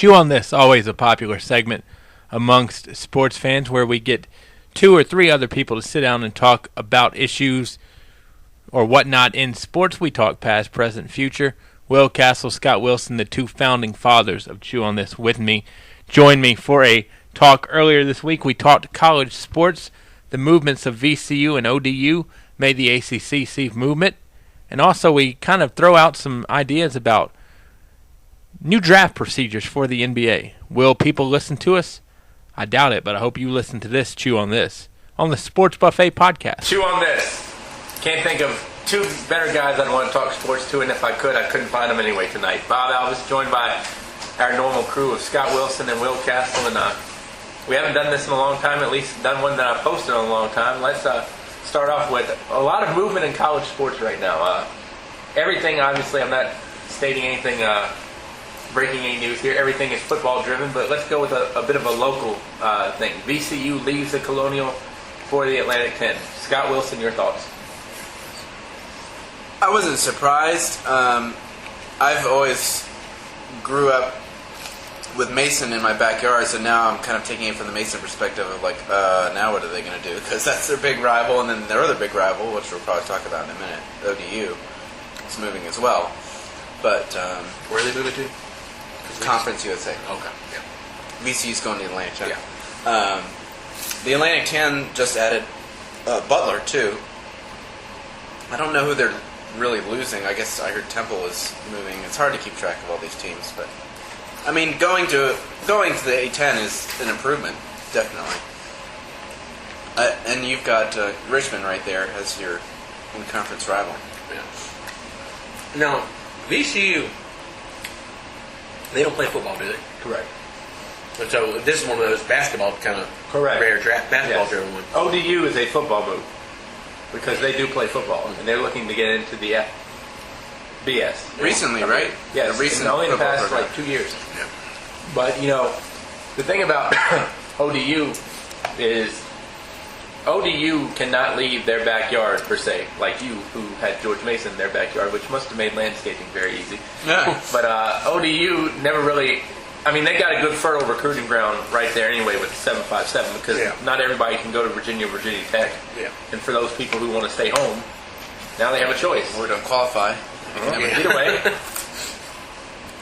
Chew on This, always a popular segment amongst sports fans where we get 2 or 3 other people to sit down and talk about issues or whatnot in sports. We talk past, present, future. Will Castle, Scott Wilson, the 2 founding fathers of Chew on This with me, joined me for a talk earlier this week. We talked college sports, the movements of VCU and ODU made the ACC see movement, and also we kind of throw out some ideas about new draft procedures for the NBA. Will people listen to us? I doubt it, but I hope you listen to this, Chew on This, on the Sports Buffet podcast. Chew on This. Can't think of 2 better guys I'd want to talk sports to, and if I could, I couldn't find them anyway tonight. Bob Alvis, joined by our normal crew of Scott Wilson and Will Castle, and we haven't done this in a long time, at least done one that I've posted in a long time. Let's start off with a lot of movement in college sports right now. Everything, obviously, I'm not stating anything, breaking any news here. Everything is football driven, but let's go with a bit of a local thing. VCU leaves the Colonial for the Atlantic 10. Scott Wilson, your thoughts? I wasn't surprised. I've always grew up with Mason in my backyard, so now I'm kind of taking it from the Mason perspective of like, now what are they going to do? Because that's their big rival, and then their other big rival, which we'll probably talk about in a minute, ODU, is moving as well. But where are they moving to? Conference USA. Okay. Yeah. VCU's going to the Atlantic 10. Yeah. The Atlantic 10 just added Butler too. I don't know who they're really losing. I guess I heard Temple is moving. It's hard to keep track of all these teams, but I mean, going to the A10 is an improvement, definitely. And you've got Richmond right there as your in-conference rival. Yeah. Now, VCU, they don't play football, do they? Correct. And so this is one of those basketball kind of rare draft basketball-driven ones. ODU is a football move because they do play football, and they're looking to get into the FBS. Recently, right? Yes, only in the past like 2 years. Yeah. But, the thing about ODU is ODU cannot leave their backyard, per se, like you, who had George Mason in their backyard, which must have made landscaping very easy. Yeah. But ODU never really... I mean, they got a good fertile recruiting ground right there anyway with the 757 because not everybody can go to Virginia Tech. Yeah. And for those people who want to stay home, now they have a choice. Or don't qualify. Either way.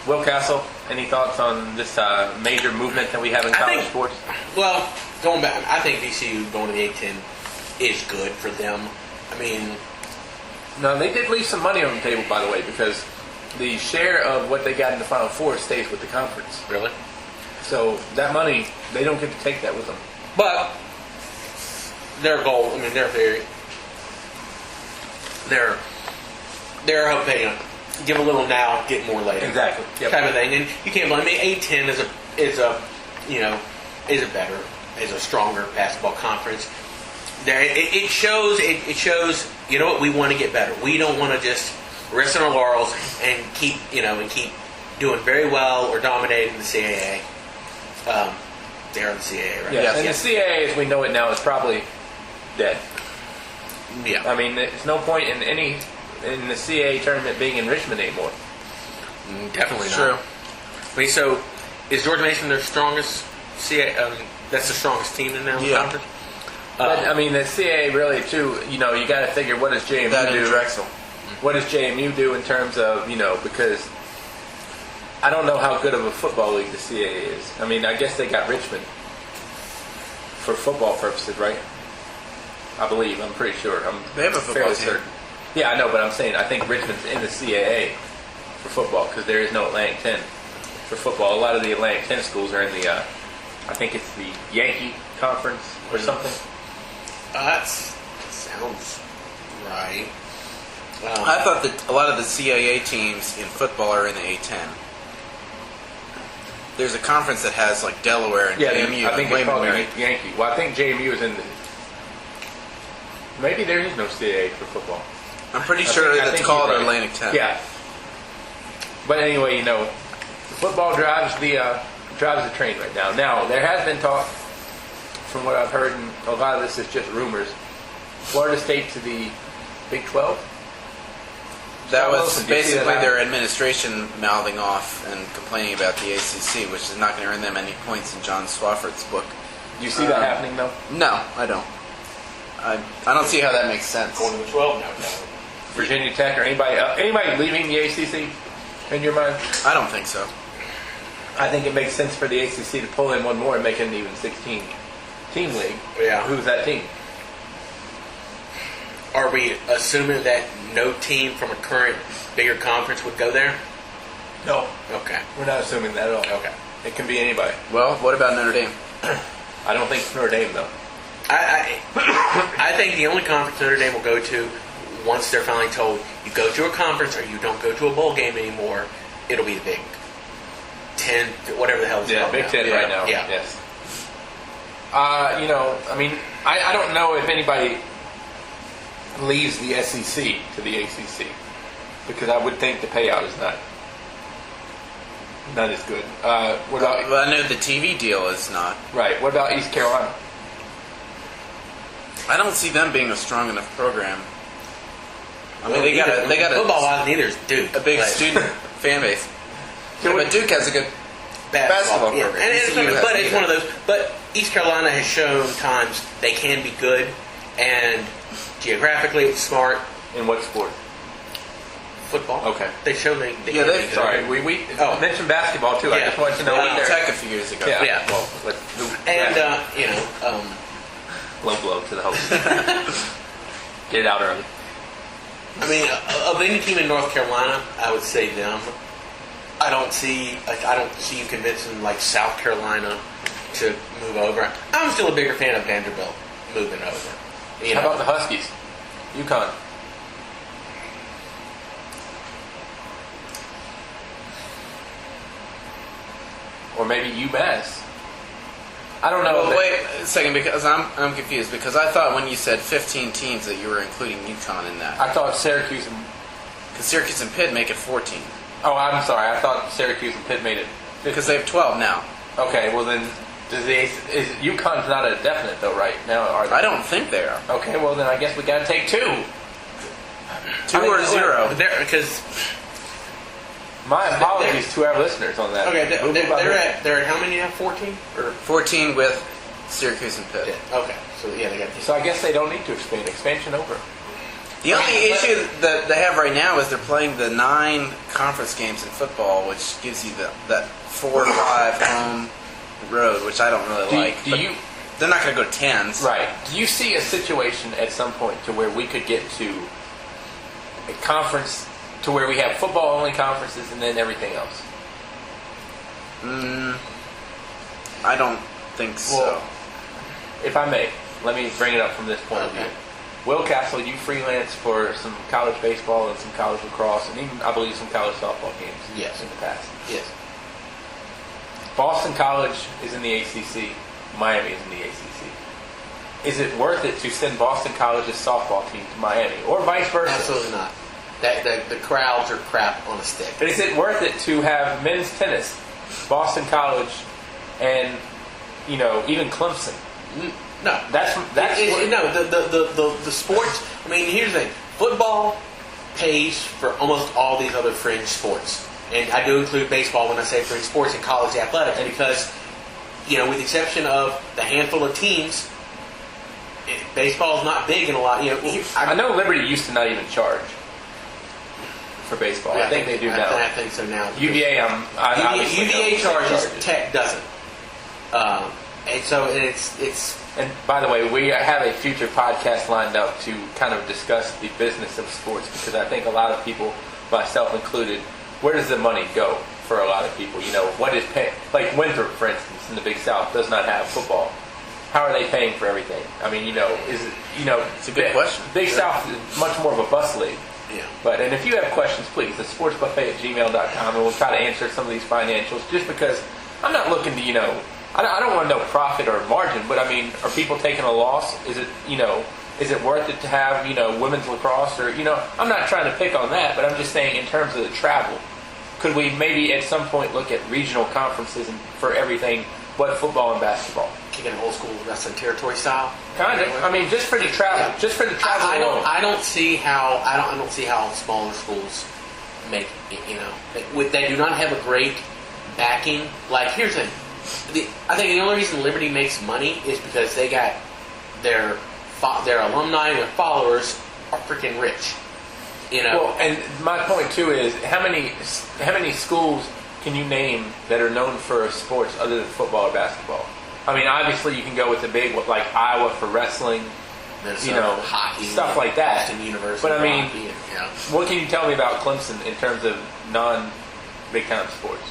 Will Castle, any thoughts on this major movement that we have in college sports? Well, going back, I think VCU going to the A10 is good for them. I mean... No, they did leave some money on the table, by the way, because the share of what they got in the Final Four stays with the conference. Really? So that money, they don't get to take that with them. But their goal, I mean, they're hoping give a little now, get more later. Exactly. Yep. Type of thing. And you can't blame me. A10 is a stronger basketball conference. It shows, you know what, we want to get better. We don't want to just rest on our laurels and keep doing very well or dominating the CAA. They're in the CAA, right? Yes. And the CAA, as we know it now, is probably dead. Yeah. I mean, there's no point in the CAA tournament being in Richmond anymore. Definitely not. True. I mean, so is George Mason their strongest CAA? That's the strongest team in the conference. But I mean, the CAA really too. You got to figure what does JMU That do? and Drexel. What does JMU do in terms of because I don't know how good of a football league the CAA is. I mean, I guess they got Richmond for football purposes, right? I believe. I'm pretty sure. They have a football fairly team. certain. Yeah, I know, but I'm saying I think Richmond's in the CAA for football because there is no Atlantic 10 for football. A lot of the Atlantic 10 schools are in the, I think it's the Yankee Conference or something. That sounds right. I thought that a lot of the CAA teams in football are in the A10. There's a conference that has like Delaware and JMU. I think and it's called Wayman, Yankee. Well, I think JMU is in the... Maybe there is no CAA for football. I'm pretty sure that's called Atlantic 10. Yeah. But anyway, the football drives the train right now. Now, there has been talk, from what I've heard, and a lot of this is just rumors, Florida State to the Big 12. That was Wilson, do you see basically that their administration mouthing off and complaining about the ACC, which is not going to earn them any points in John Swafford's book. Do you see that happening though? No, I don't. I don't see how that makes sense. Going to the 12 now. Virginia Tech or anybody leaving the ACC in your mind? I don't think so. I think it makes sense for the ACC to pull in one more and make it an even 16 team league. Yeah. Who's that team? Are we assuming that no team from a current bigger conference would go there? No, Okay. we're not assuming that at all. Okay. It can be anybody. Well, what about Notre Dame? I don't think it's Notre Dame though. I think the only conference Notre Dame will go to once they're finally told you go to a conference or you don't go to a bowl game anymore, it'll be the Big 10, whatever the hell it's called Big now. Ten right now. Yeah. Yes. I don't know if anybody leaves the SEC to the ACC because I would think the payout is not as good. What about Well, I know the TV deal is not. right? What about East Carolina? I don't see them being a strong enough program. I mean, Well, they got football wise, neither is Duke. a big But student fan base. Yeah, but Duke has a good basketball yeah. program. And it's, ECU has but it's neither. one of those. But East Carolina has shown times they can be good, and geographically it's smart. In what sport? Football. Okay. They show they Yeah, can they- be good. Sorry, we mentioned basketball too. I Yeah. just wanted to know They what beat their Tech a few years ago. yeah. Yeah. Well, And low blow to the host. Get it out early. I mean, of any team in North Carolina, I would say them. I don't see you convincing like South Carolina to move over. I'm still a bigger fan of Vanderbilt moving over. You How know, about the Huskies? UConn. Or maybe UMass. I don't know. Well, wait a second, because I'm confused, because I thought when you said 15 teams that you were including UConn in that. I thought Syracuse and... Because Syracuse and Pitt make it 14. Oh, I'm sorry. I thought Syracuse and Pitt made it 15. Because they have 12 now. Okay, well then... Is UConn's not a definite though, right? Now, are they? I don't think they are. Okay, well then I guess we gotta take two. 2 or 0. because My apologies to our listeners on that. okay, We'll move on. they're at how many now? 14 or 14 with Syracuse and Pitt. yeah. Okay, so yeah, they got So I guess they don't need to expand. Expansion over. The only issue that they have right now is they're playing the 9 conference games in football, which gives you that 4 or 5 home road, which I don't really like. Do But you they're not going to go 10s. right? Do you see a situation at some point to where we could get to a conference to where we have football only conferences and then everything else? I don't think so. Well, if I may, let me bring it up from this point of view. Will Castle, you freelance for some college baseball and some college lacrosse, and even I believe some college softball games. Yes. In the past. yes. Boston College is in the ACC. Miami is in the ACC. Is it worth it to send Boston College's softball team to Miami, or vice versa? Absolutely not. The crowds are crap on a stick. Is it worth it to have men's tennis, Boston College, and even Clemson? No, That's what- the sports. I mean, here's the thing: football pays for almost all these other fringe sports, and I do include baseball when I say fringe sports in college athletics because, with the exception of the handful of teams, baseball is not big in a lot. I know Liberty used to not even charge for baseball. I think they do now. I think so now. UVA, obviously UVA don't. charges, Tech doesn't, and so it's. And by the way, we have a future podcast lined up to kind of discuss the business of sports because I think a lot of people, myself included, where does the money go for a lot of people? What is paying? Like Winthrop, for instance, in the Big South, does not have football. How are they paying for everything? I mean, is it, It's a good question. Big South is much more of a bus league. Yeah. And if you have questions, please, the sportsbuffet@gmail.com, and we'll try to answer some of these financials. Just because I'm not looking to, I don't want to know profit or margin, but I mean, are people taking a loss? Is it, is it worth it to have, women's lacrosse or, I'm not trying to pick on that, but I'm just saying in terms of the travel, could we maybe at some point look at regional conferences and for everything but football and basketball. Kicking old school wrestling territory style. Kind of. I mean, just for the travel. Just for the travel. I don't see how smaller schools make it, they do not have a great backing. Like, here's the thing. I think the only reason Liberty makes money is because they got their alumni and their followers are freaking rich. Well, and my point too is how many schools can you name that are known for sports other than football or basketball? I mean, obviously you can go with the big like Iowa for wrestling, hockey, stuff like that. Boston University, but I mean, hockey, what can you tell me about Clemson in terms of non-big time sports?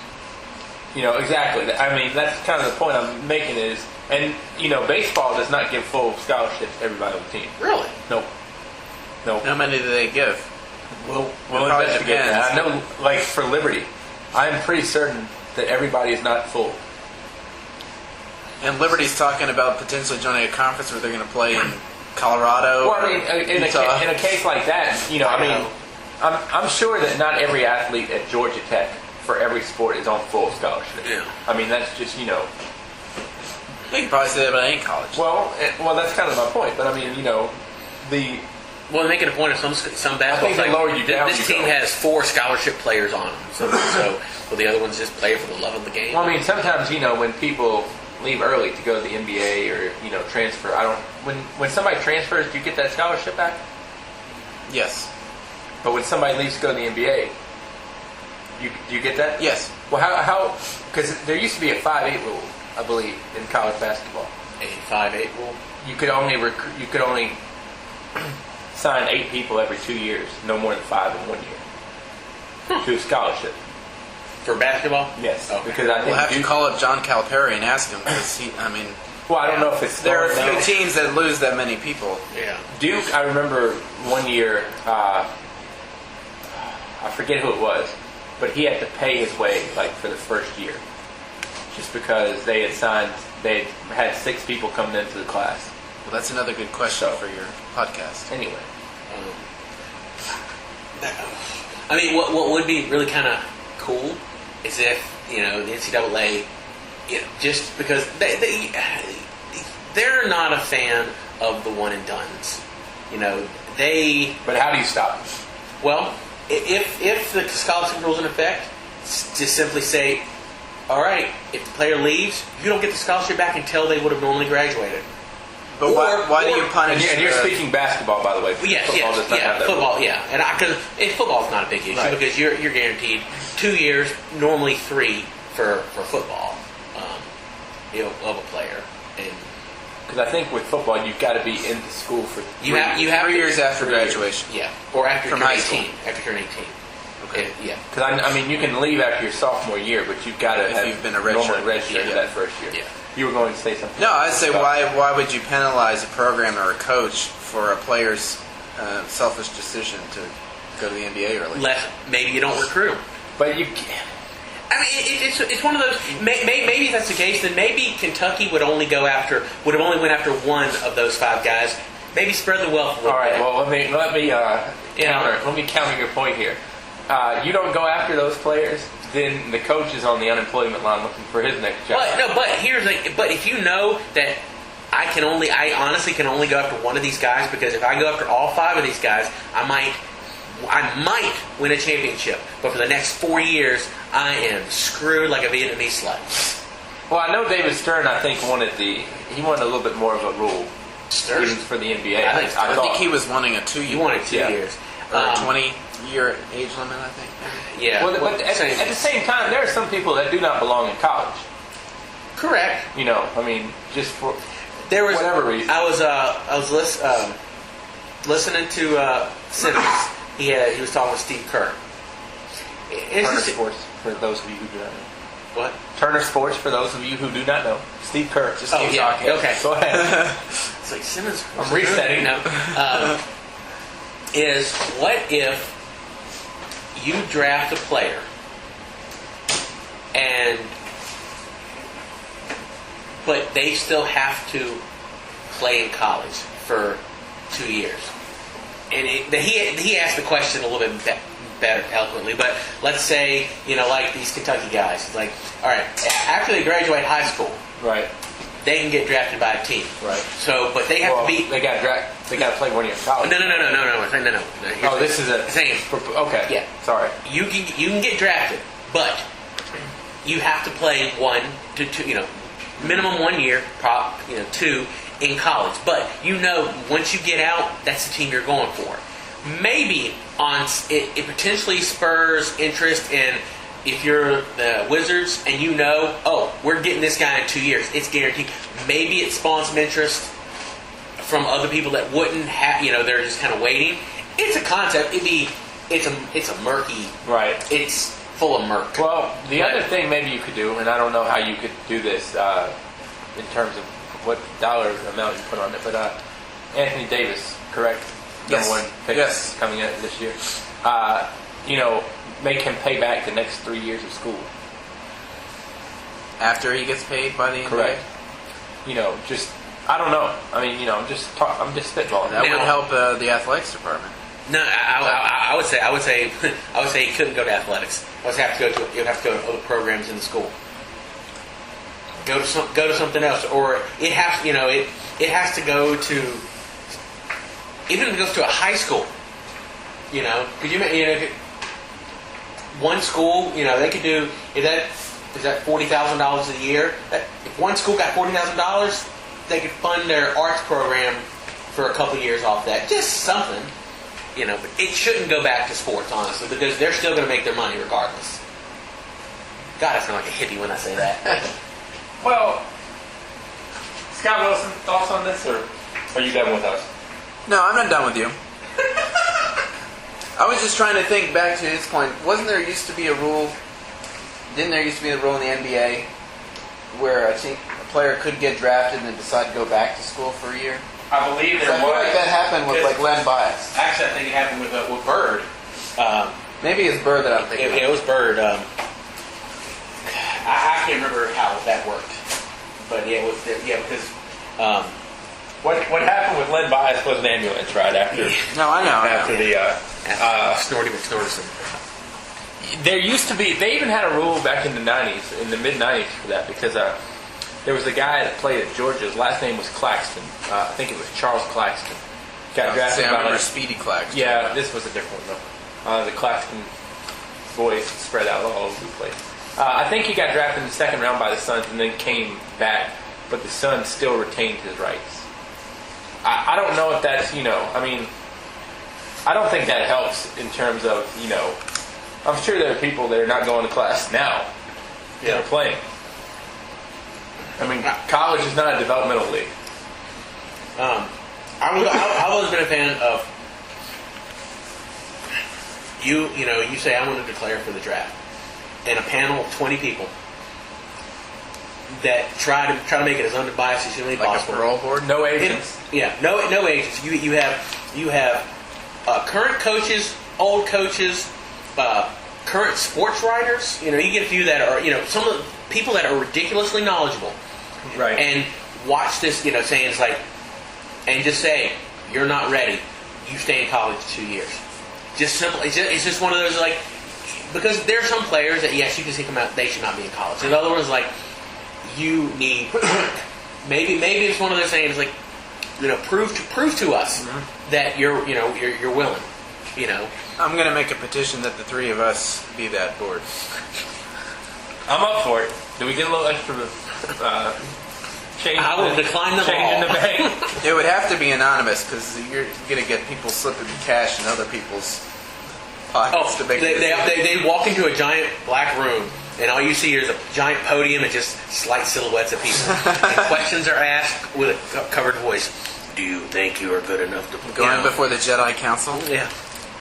Exactly. I mean, that's kind of the point I'm making is, and baseball does not give full scholarships to everybody on the team. Really? Nope. How many do they give? We'll probably investigate depends. that. I know, like for Liberty, I'm pretty certain that everybody is not full. And Liberty's talking about potentially joining a conference where they're going to play in Colorado. Well, I mean, in a case like that, I'm sure that not every athlete at Georgia Tech for every sport is on full scholarship. Yeah. I mean, that's just You can probably say that about any college. Well, that's kind of my point. But I mean, Well, making a point of some basketball. I think the lower you down, this team has 4 scholarship players on them, so will the other ones just play for the love of the game? Well, I mean, sometimes when people leave early to go to the NBA or transfer, when somebody transfers, do you get that scholarship back? Yes. But when somebody leaves to go to the NBA, do you get that? Yes. Well, how? Because there used to be a 5-8 rule, I believe, in college basketball. A 5-8 rule. You could only sign 8 people every 2 years, no more than 5 in 1 year, to a scholarship. For basketball? Yes. Okay. Because I think We'll have to call up John Calipari and ask him because well, I don't know if it's there are a now. few teams that lose that many people. Yeah. Duke, I remember one year, I forget who it was, but he had to pay his way for the first year, just because they had 6 people coming into the class. Well, that's another good question for your podcast. Anyway, I mean, what would be really kind of cool is if the NCAA, just because they're not a fan of the one and dones. But how do you stop them? Well, if the scholarship rule's in effect, just simply say, all right, if the player leaves, you don't get the scholarship back until they would have normally graduated. But why do you punish? And you're speaking basketball, by the way. Yes, football does not have that football, rule. yeah, and because football's not a big issue because you're guaranteed 2 years, normally 3 for football, of a player, and because I think with football you've got to be in the school for you have 3 years after graduation. yeah, or after From turn high 18, school. after turn 18. Okay. Yeah. Because I mean you can leave after your sophomore year, but you've got to have you've been a normally redshirt. redshirt that first year. Yeah. You were going to say something. No, I'd say Scott. why would you penalize a program or a coach for a player's selfish decision to go to the NBA early? Maybe you don't recruit them. But you. I mean, it's one of those. Maybe if that's the case, then maybe Kentucky would have only went after one of those 5 guys. Maybe spread the wealth a little All right. bit. Well, let me counter your point here. You don't go after those players, then the coach is on the unemployment line looking for his next job. But here's the. But if you know that I honestly can only go after one of these guys because if I go after all 5 of these guys, I might win a championship. But for the next 4 years, I am screwed like a Vietnamese slut. Well, I know David Stern. I think wanted a little bit more of a rule. Stern? Even for the NBA. I think he was wanting a 2 year. You wanted 2 Yeah. years. Or a 20-year age limit, I think. Yeah. Well, but at the same time, there are some people that do not belong in college. Correct. I mean, just for whatever reason. I was listening to Simmons. He was talking with Steve Kerr. Turner Sports, for those of you who do not know. What? Turner Sports, for those of you who do not know. Steve Kerr. Just keep talking. Okay. Go ahead. It's like Simmons. I'm resetting now. Is what if you draft a player but they still have to play in college for 2 years? And he asked the question a little bit better eloquently. But let's say, like these Kentucky guys, it's like, all right, after they graduate high school, Right. they can get drafted by a team. Right. So, but they have to be. They got They got to play 1 year in college. No. Oh, this is a saying. Okay. Yeah. Sorry. You can get drafted, but you have to play 1 to 2. Minimum 1 year, 2 in college. But once you get out, that's the team you're going for. Maybe it potentially spurs interest in. If you're the Wizards and we're getting this guy in 2 years, it's guaranteed. Maybe it spawns some interest from other people that wouldn't have, they're just kind of waiting. It's a concept. It's a murky. Right. It's full of murk. Well, the other thing maybe you could do, and I don't know how you could do this in terms of what dollar amount you put on it, but Anthony Davis, correct? Yes. Number 1 pick Yes. coming in this year. Make him pay back the next 3 years of school. After he gets paid by the NBA? Correct. Just I don't know. I mean, I'm just spitballing. That would help the athletics department. No, I would say he couldn't go to athletics. You'd have to go to other programs in the school. Go to something else, or it has to go to, even if it goes to a high school. Could you one school, they could do, is that $40,000 a year? If one school got $40,000, they could fund their arts program for a couple years off that. Just something, but it shouldn't go back to sports, honestly, because they're still going to make their money regardless. God, I sound like a hippie when I say that. Well, Scott Wilson, thoughts on this, or are you done with us? No, I'm not done with you. I was just trying to think back to his point. Wasn't there used to be a rule? Didn't there used to be a rule in the NBA where I think a player could get drafted and then decide to go back to school for a year? I believe there I feel was. like that happened with Len Bias. Actually, I think it happened with Bird. Maybe it's Bird that I'm thinking. It was Bird. I can't remember how that worked, but it was because. What happened with Len Bias was an ambulance ride after. No, I know. After the Snorty McSnortison. There used to be. They even had a rule back in the '90s, in the mid '90s, for that, because there was a guy that played at Georgia. His last name was Claxton. I think it was Charles Claxton. Got drafted I by remember Speedy Claxton. Yeah, this was a different one though. The Claxton boys spread out all over the place. I think he got drafted in the second round by the Suns and then came back, but the Suns still retained his rights. I don't know if that's, I don't think that helps in terms of, I'm sure there are people that are not going to class now that are playing. College is not a developmental league. I've always been a fan of you say I want to declare for the draft, and a panel of 20 people that try to make it as unbiased as humanly possible. Like a parole board? No agents. No agents. You have current coaches, old coaches, current sports writers. You get a few that are some of the people that are ridiculously knowledgeable, Right. And watch this. Saying it's like, and just say you're not ready. You stay in college 2 years. Just simple. It's just one of those like, because there are some players that yes you can take them out. They should not be in college. In other words, like. You need maybe it's one of those things like prove to us that you're willing. I'm going to make a petition that the three of us be that board. I'm up for it. Do we get a little extra change? I will decline them change in all. the bank. It would have to be anonymous because you're going to get people slipping cash in other people's pockets to make they walk into a giant black room. And all you see is a giant podium and just slight silhouettes of people. And questions are asked with a covered voice. Do you think you are good enough to Going before the Jedi Council? Yeah.